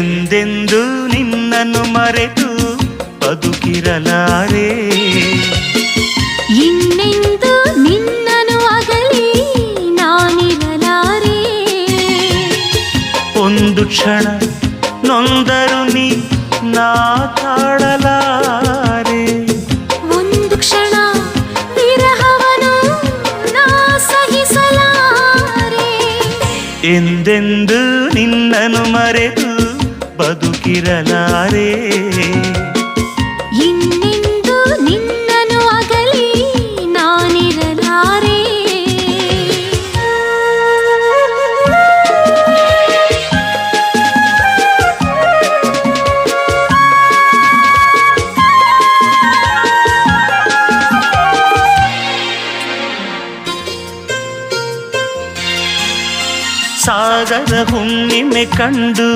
ಎಂದೆಂದು ನಿನ್ನನ್ನು ಮರೆತು ಬದುಕಿರಲಾರೆ, ಇನ್ನೆಂದು ನಿನ್ನನ್ನು ಅಗಲಿ ನಾನಿರಲಾರೆ. ಒಂದು ಕ್ಷಣ ನೊಂದರು ನೀ ನಾ ತಾಳಲಾರೆ, ಒಂದು ಕ್ಷಣ ವಿರಹವನು ನಾ ಸಹಿಸಲಾರೆ. ಎಂದೆಂದು ನಿನ್ನನ್ನು ಮರೆತು ಬದುಕಿರಲಾರೆ, ಇನ್ನೆಂದು ನಿನ್ನನ್ನು ಅಗಲಿ ನಾನಿರಲಾರೆ. ಸಾಗರ ಹುಣ್ಣಿಮೆ ಕಂಡು